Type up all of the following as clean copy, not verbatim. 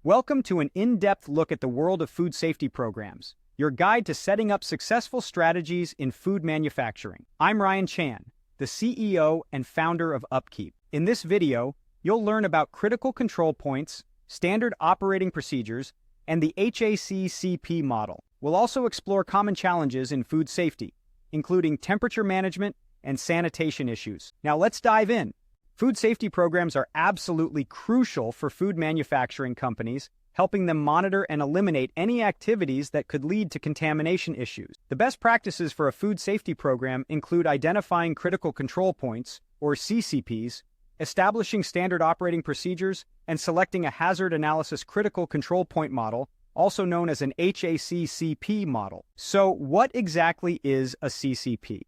Welcome to an in-depth look at the world of food safety programs, your guide to setting up successful strategies in food manufacturing. I'm Ryan Chan, the CEO and founder of UpKeep. In this video, you'll learn about critical control points, standard operating procedures, and the HACCP model. We'll also explore common challenges in food safety, including temperature management and sanitation issues. Now let's dive in. Food safety programs are absolutely crucial for food manufacturing companies, helping them monitor and eliminate any activities that could lead to contamination issues. The best practices for a food safety program include identifying critical control points, or CCPs, establishing standard operating procedures, and selecting a hazard analysis critical control point model, also known as an HACCP model. So, what exactly is a CCP?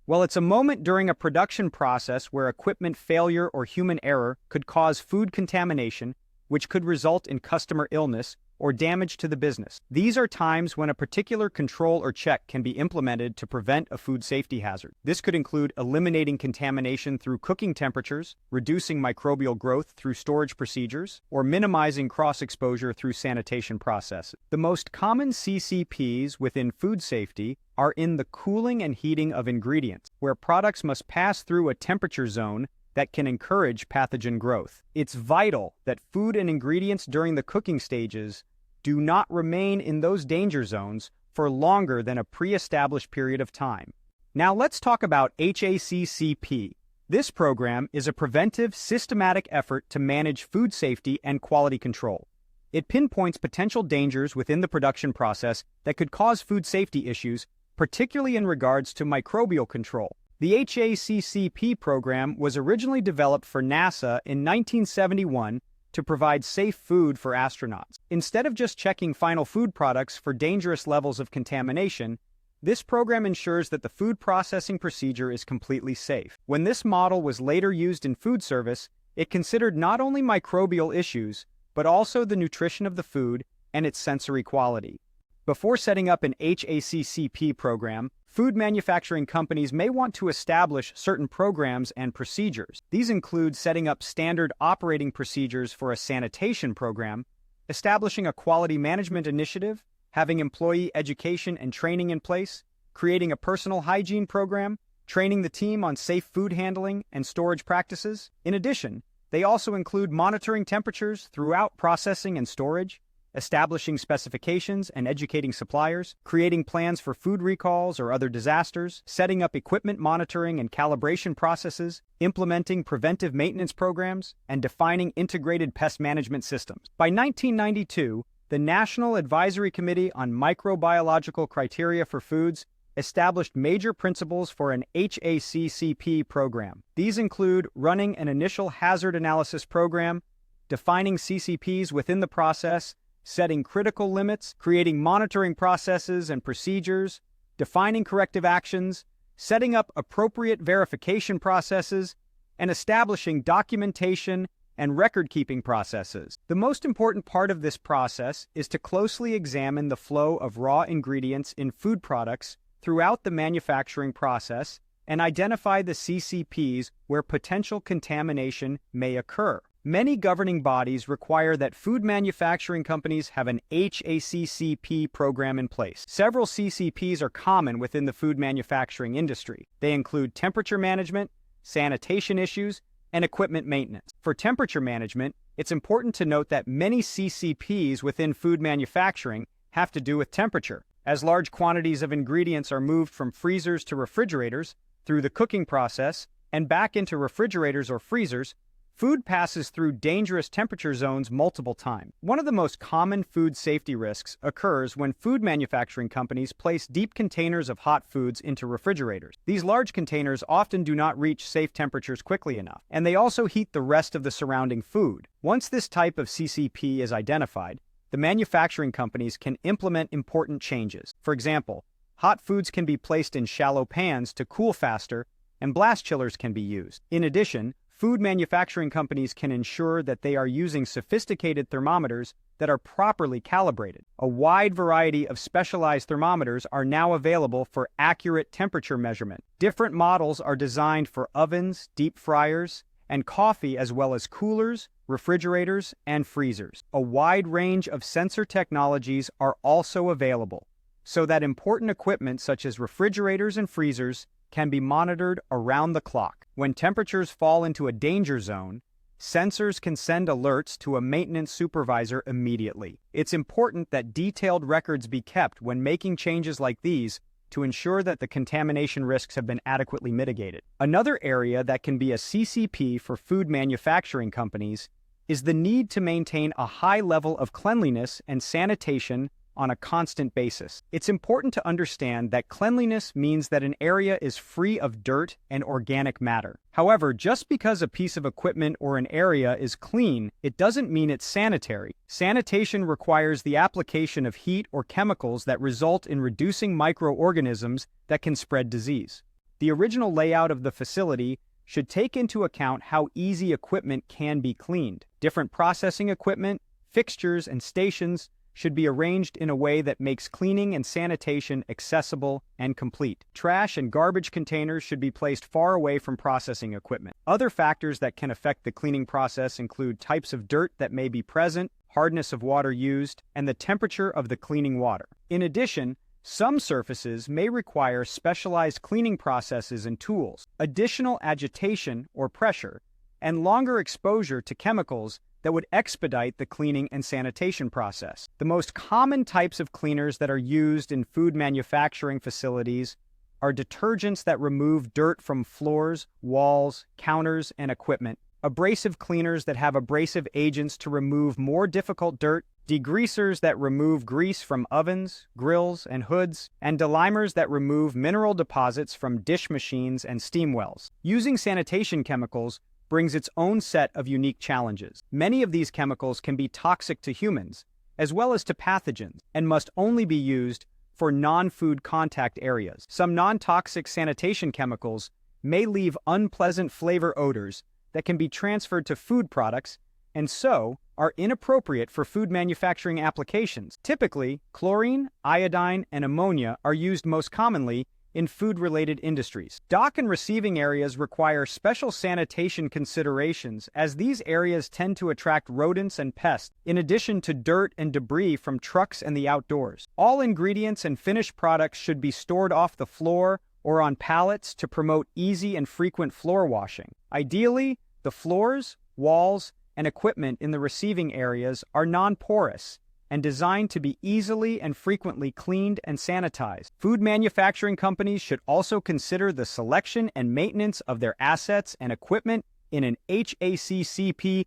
Well, it's a moment during a production process where equipment failure or human error could cause food contamination, which could result in customer illness or damage to the business. These are times when a particular control or check can be implemented to prevent a food safety hazard. This could include eliminating contamination through cooking temperatures, reducing microbial growth through storage procedures, or minimizing cross-exposure through sanitation processes. The most common CCPs within food safety are in the cooling and heating of ingredients, where products must pass through a temperature zone that can encourage pathogen growth. It's vital that food and ingredients during the cooking stages do not remain in those danger zones for longer than a pre-established period of time. Now let's talk about HACCP. This program is a preventive, systematic effort to manage food safety and quality control. It pinpoints potential dangers within the production process that could cause food safety issues, particularly in regards to microbial control. The HACCP program was originally developed for NASA in 1971 to provide safe food for astronauts. Instead of just checking final food products for dangerous levels of contamination, this program ensures that the food processing procedure is completely safe. When this model was later used in food service, it considered not only microbial issues, but also the nutrition of the food and its sensory quality. Before setting up an HACCP program, food manufacturing companies may want to establish certain programs and procedures. These include setting up standard operating procedures for a sanitation program, establishing a quality management initiative, having employee education and training in place, creating a personal hygiene program, training the team on safe food handling and storage practices. In addition, they also include monitoring temperatures throughout processing and storage, establishing specifications and educating suppliers, creating plans for food recalls or other disasters, setting up equipment monitoring and calibration processes, implementing preventive maintenance programs, and defining integrated pest management systems. By 1992, the National Advisory Committee on Microbiological Criteria for Foods established major principles for an HACCP program. These include running an initial hazard analysis program, defining CCPs within the process, setting critical limits, creating monitoring processes and procedures, defining corrective actions, setting up appropriate verification processes, and establishing documentation and record-keeping processes. The most important part of this process is to closely examine the flow of raw ingredients in food products throughout the manufacturing process and identify the CCPs where potential contamination may occur. Many governing bodies require that food manufacturing companies have an HACCP program in place. Several CCPs are common within the food manufacturing industry. They include temperature management, sanitation issues, and equipment maintenance. For temperature management, it's important to note that many CCPs within food manufacturing have to do with temperature. As large quantities of ingredients are moved from freezers to refrigerators through the cooking process and back into refrigerators or freezers, food passes through dangerous temperature zones multiple times. One of the most common food safety risks occurs when food manufacturing companies place deep containers of hot foods into refrigerators. These large containers often do not reach safe temperatures quickly enough, and they also heat the rest of the surrounding food. Once this type of CCP is identified, the manufacturing companies can implement important changes. For example, hot foods can be placed in shallow pans to cool faster, and blast chillers can be used. In addition, food manufacturing companies can ensure that they are using sophisticated thermometers that are properly calibrated. A wide variety of specialized thermometers are now available for accurate temperature measurement. Different models are designed for ovens, deep fryers, and coffee, as well as coolers, refrigerators, and freezers. A wide range of sensor technologies are also available, so that important equipment such as refrigerators and freezers can be monitored around the clock. When temperatures fall into a danger zone, sensors can send alerts to a maintenance supervisor immediately. It's important that detailed records be kept when making changes like these to ensure that the contamination risks have been adequately mitigated. Another area that can be a CCP for food manufacturing companies is the need to maintain a high level of cleanliness and sanitation on a constant basis. It's important to understand that cleanliness means that an area is free of dirt and organic matter. However, just because a piece of equipment or an area is clean, it doesn't mean it's sanitary. Sanitation requires the application of heat or chemicals that result in reducing microorganisms that can spread disease. The original layout of the facility should take into account how easy equipment can be cleaned. Different processing equipment, fixtures, and stations should be arranged in a way that makes cleaning and sanitation accessible and complete. Trash and garbage containers should be placed far away from processing equipment. Other factors that can affect the cleaning process include types of dirt that may be present, hardness of water used, and the temperature of the cleaning water. In addition, some surfaces may require specialized cleaning processes and tools, additional agitation or pressure, and longer exposure to chemicals that would expedite the cleaning and sanitation process. The most common types of cleaners that are used in food manufacturing facilities are detergents that remove dirt from floors, walls, counters, and equipment, abrasive cleaners that have abrasive agents to remove more difficult dirt, degreasers that remove grease from ovens, grills, and hoods, and delimers that remove mineral deposits from dish machines and steam wells. Using sanitation chemicals brings its own set of unique challenges. Many of these chemicals can be toxic to humans, as well as to pathogens, and must only be used for non-food contact areas. Some non-toxic sanitation chemicals may leave unpleasant flavor odors that can be transferred to food products and so are inappropriate for food manufacturing applications. Typically, chlorine, iodine, and ammonia are used most commonly in food-related industries. Dock and receiving areas require special sanitation considerations as these areas tend to attract rodents and pests, in addition to dirt and debris from trucks and the outdoors. All ingredients and finished products should be stored off the floor or on pallets to promote easy and frequent floor washing. Ideally, the floors, walls, and equipment in the receiving areas are non-porous and designed to be easily and frequently cleaned and sanitized. Food manufacturing companies should also consider the selection and maintenance of their assets and equipment in an HACCP-based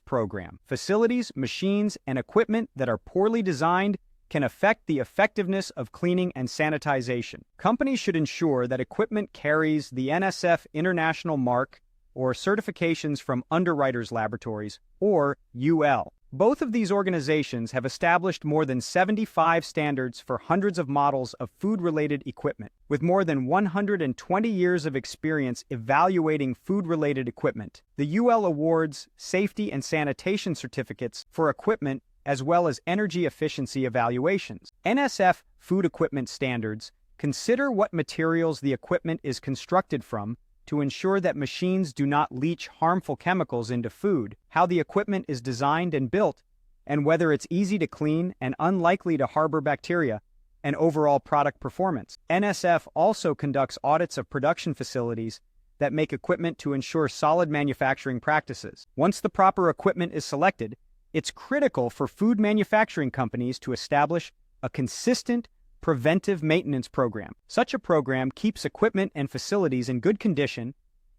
program. Facilities, machines, and equipment that are poorly designed can affect the effectiveness of cleaning and sanitization. Companies should ensure that equipment carries the NSF International Mark or certifications from Underwriters Laboratories, or UL. Both of these organizations have established more than 75 standards for hundreds of models of food-related equipment. With more than 120 years of experience evaluating food-related equipment, the UL awards safety and sanitation certificates for equipment as well as energy efficiency evaluations. NSF food equipment standards consider what materials the equipment is constructed from to ensure that machines do not leach harmful chemicals into food, how the equipment is designed and built, and whether it's easy to clean and unlikely to harbor bacteria, and overall product performance. NSF also conducts audits of production facilities that make equipment to ensure solid manufacturing practices. Once the proper equipment is selected, it's critical for food manufacturing companies to establish a consistent, preventive maintenance program. Such a program keeps equipment and facilities in good condition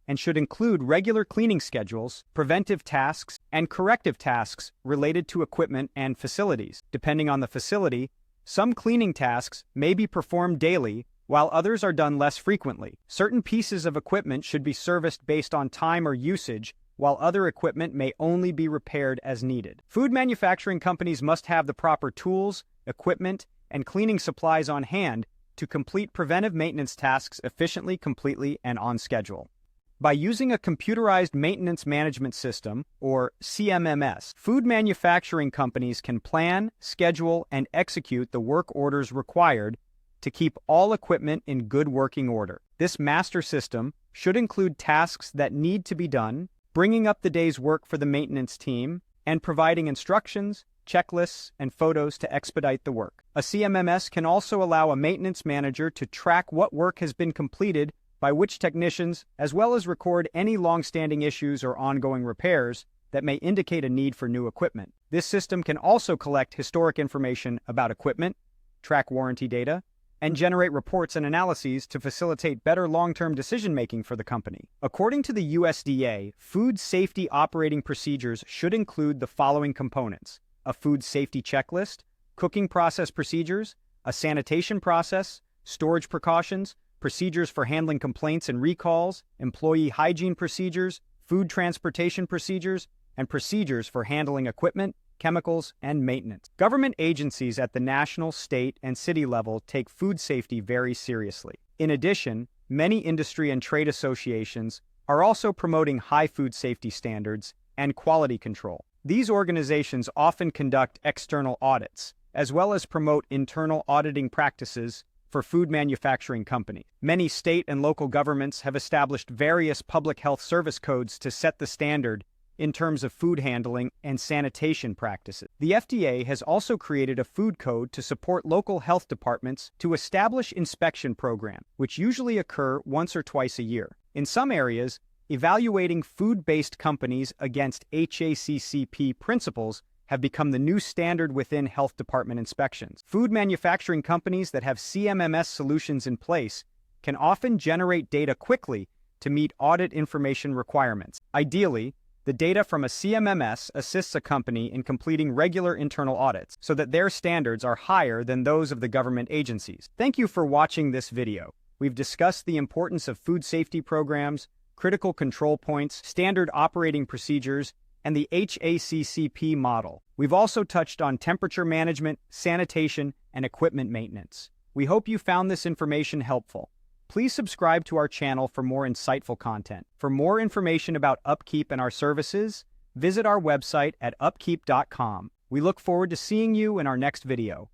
and should include regular cleaning schedules, preventive tasks, and corrective tasks related to equipment and facilities. Depending on the facility, some cleaning tasks may be performed daily, while others are done less frequently. Certain pieces of equipment should be serviced based on time or usage, while other equipment may only be repaired as needed. Food manufacturing companies must have the proper tools, equipment, and cleaning supplies on hand to complete preventive maintenance tasks efficiently, completely, and on schedule. By using a computerized maintenance management system, or CMMS, food manufacturing companies can plan, schedule, and execute the work orders required to keep all equipment in good working order. This master system should include tasks that need to be done, bringing up the day's work for the maintenance team, and providing instructions, checklists, and photos to expedite the work. A CMMS can also allow a maintenance manager to track what work has been completed by which technicians, as well as record any long-standing issues or ongoing repairs that may indicate a need for new equipment. This system can also collect historic information about equipment, track warranty data, and generate reports and analyses to facilitate better long-term decision-making for the company. According to the USDA, food safety operating procedures should include the following components: a food safety checklist, cooking process procedures, a sanitation process, storage precautions, procedures for handling complaints and recalls, employee hygiene procedures, food transportation procedures, and procedures for handling equipment, chemicals, and maintenance. Government agencies at the national, state, and city level take food safety very seriously. In addition, many industry and trade associations are also promoting high food safety standards and quality control. These organizations often conduct external audits, as well as promote internal auditing practices for food manufacturing companies. Many state and local governments have established various public health service codes to set the standard in terms of food handling and sanitation practices. The FDA has also created a food code to support local health departments to establish inspection programs, which usually occur once or twice a year. In some areas, evaluating food-based companies against HACCP principles have become the new standard within health department inspections. Food manufacturing companies that have CMMS solutions in place can often generate data quickly to meet audit information requirements. Ideally, the data from a CMMS assists a company in completing regular internal audits so that their standards are higher than those of the government agencies. Thank you for watching this video. We've discussed the importance of food safety programs, critical control points, standard operating procedures, and the HACCP model. We've also touched on temperature management, sanitation, and equipment maintenance. We hope you found this information helpful. Please subscribe to our channel for more insightful content. For more information about UpKeep and our services, visit our website at upkeep.com. We look forward to seeing you in our next video.